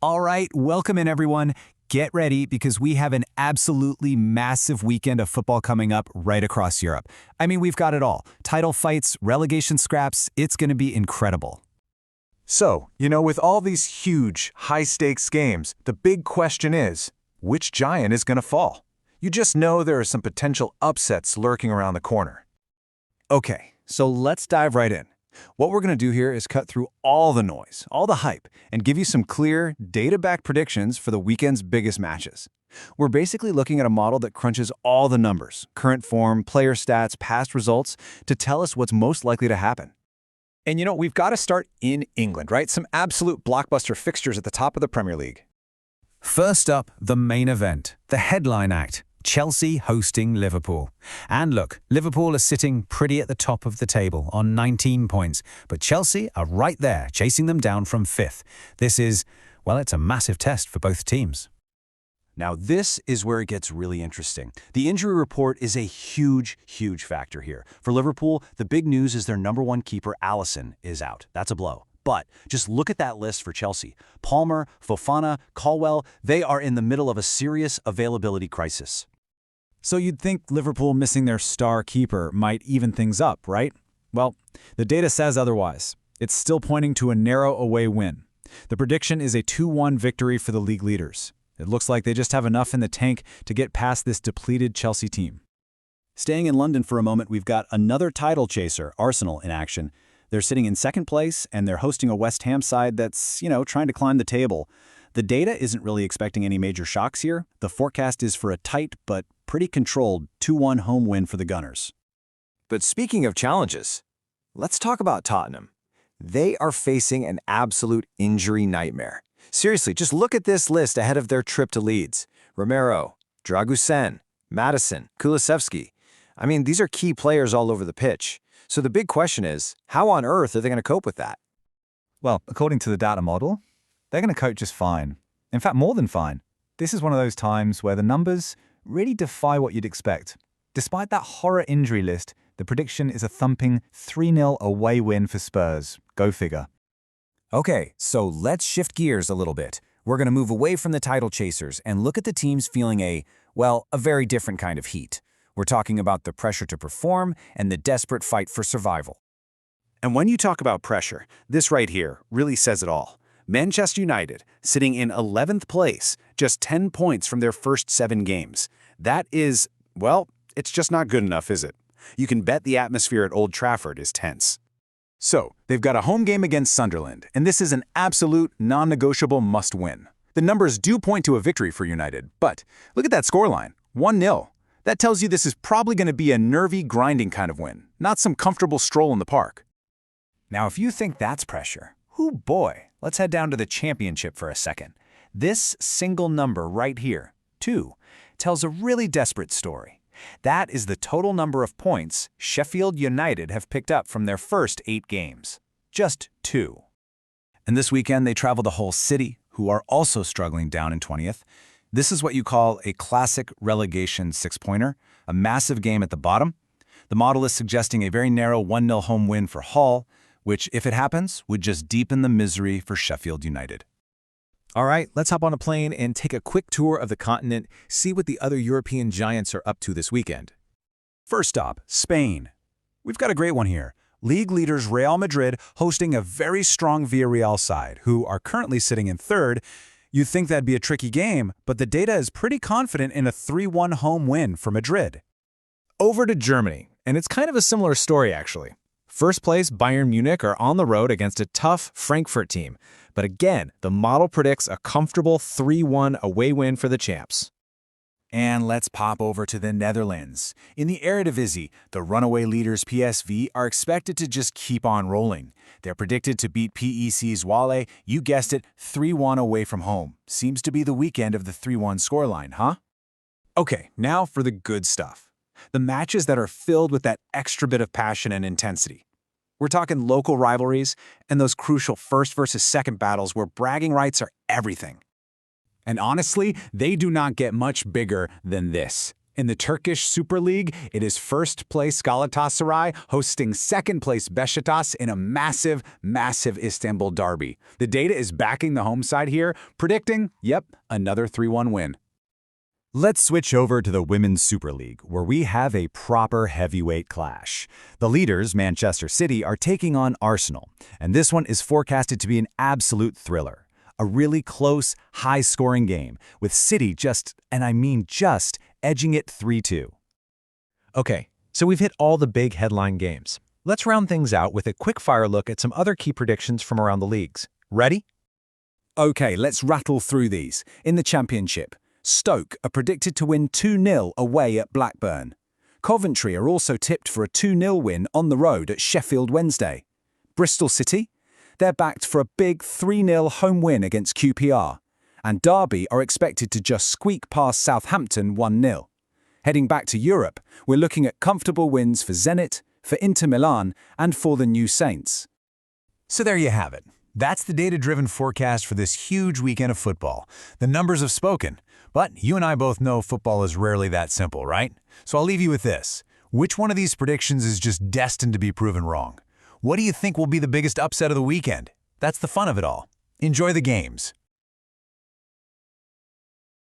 All right, welcome in everyone. Get ready because we have an absolutely massive weekend of football coming up right across Europe. I mean, we've got it all. Title fights, relegation scraps, it's going to be incredible. So, with all these huge, high-stakes games, the big question is, which giant is going to fall? You just know there are some potential upsets lurking around the corner. Okay, so let's dive right in. What we're going to do here is cut through all the noise, all the hype, and give you some clear, data-backed predictions for the weekend's biggest matches. We're basically looking at a model that crunches all the numbers, current form, player stats, past results, to tell us what's most likely to happen. And we've got to start in England, right? Some absolute blockbuster fixtures at the top of the Premier League. First up, the main event, the headline act. Chelsea hosting Liverpool. And look, Liverpool are sitting pretty at the top of the table on 19 points, but Chelsea are right there, chasing them down from 5th. This is, well, it's a massive test for both teams. Now, this is where it gets really interesting. The injury report is a huge, huge factor here. For Liverpool, the big news is their number one keeper, Alisson, is out. That's a blow. But just look at that list for Chelsea. Palmer, Fofana, Colwell, they are in the middle of a serious availability crisis. So you'd think Liverpool missing their star keeper might even things up, right? Well, the data says otherwise. It's still pointing to a narrow away win. The prediction is a 2-1 victory for the league leaders. It looks like they just have enough in the tank to get past this depleted Chelsea team. Staying in London for a moment, we've got another title chaser, Arsenal, in action. They're sitting in second place, and they're hosting a West Ham side that's, trying to climb the table. The data isn't really expecting any major shocks here. The forecast is for a tight but pretty controlled 2-1 home win for the Gunners. But speaking of challenges, let's talk about Tottenham. They are facing an absolute injury nightmare. Seriously, just look at this list ahead of their trip to Leeds. Romero, Dragusin, Madison, Kulusevski. I mean, these are key players all over the pitch. So the big question is, how on earth are they going to cope with that? Well, according to the data model, they're going to cope just fine. In fact, more than fine. This is one of those times where the numbers really defy what you'd expect. Despite that horror injury list, the prediction is a thumping 3-0 away win for Spurs. Go figure. Okay, so let's shift gears a little bit. We're going to move away from the title chasers and look at the teams feeling a very different kind of heat. We're talking about the pressure to perform and the desperate fight for survival. And when you talk about pressure, this right here really says it all. Manchester United, sitting in 11th place, just 10 points from their first 7 games. That is, it's just not good enough, is it? You can bet the atmosphere at Old Trafford is tense. So, they've got a home game against Sunderland, and this is an absolute, non-negotiable must-win. The numbers do point to a victory for United, but look at that scoreline, 1-0. That tells you this is probably going to be a nervy, grinding kind of win, not some comfortable stroll in the park. Now, if you think that's pressure, boy, let's head down to the championship for a second. This single number right here, 2, tells a really desperate story. That is the total number of points Sheffield United have picked up from their first 8 games. Just 2. And this weekend, they travel to Hull City, who are also struggling down in 20th. This is what you call a classic relegation 6-pointer, a massive game at the bottom. The model is suggesting a very narrow 1-0 home win for Hull, which, if it happens, would just deepen the misery for Sheffield United. All right, let's hop on a plane and take a quick tour of the continent, see what the other European giants are up to this weekend. First stop, Spain. We've got a great one here. League leaders Real Madrid hosting a very strong Villarreal side, who are currently sitting in 3rd. You'd think that'd be a tricky game, but the data is pretty confident in a 3-1 home win for Madrid. Over to Germany, and it's kind of a similar story, actually. First place, Bayern Munich are on the road against a tough Frankfurt team. But again, the model predicts a comfortable 3-1 away win for the champs. And let's pop over to the Netherlands. In the Eredivisie, the runaway leaders PSV are expected to just keep on rolling. They're predicted to beat PEC Zwolle, you guessed it, 3-1 away from home. Seems to be the weekend of the 3-1 scoreline, huh? Okay, now for the good stuff. The matches that are filled with that extra bit of passion and intensity. We're talking local rivalries and those crucial first versus second battles where bragging rights are everything. And honestly, they do not get much bigger than this. In the Turkish Super League, it is first-place Galatasaray hosting second-place Besiktas in a massive, massive Istanbul derby. The data is backing the home side here, predicting, yep, another 3-1 win. Let's switch over to the Women's Super League, where we have a proper heavyweight clash. The leaders, Manchester City, are taking on Arsenal, and this one is forecasted to be an absolute thriller. A really close, high-scoring game, with City just, and I mean just, edging it 3-2. Okay, so we've hit all the big headline games. Let's round things out with a quick-fire look at some other key predictions from around the leagues. Ready? Okay, let's rattle through these. In the Championship, Stoke are predicted to win 2-0 away at Blackburn. Coventry are also tipped for a 2-0 win on the road at Sheffield Wednesday. Bristol City? They're backed for a big 3-0 home win against QPR. And Derby are expected to just squeak past Southampton 1-0. Heading back to Europe, we're looking at comfortable wins for Zenith, for Inter Milan, and for the New Saints. So there you have it. That's the data-driven forecast for this huge weekend of football. The numbers have spoken, but you and I both know football is rarely that simple, right? So I'll leave you with this. Which one of these predictions is just destined to be proven wrong? What do you think will be the biggest upset of the weekend? That's the fun of it all. Enjoy the games.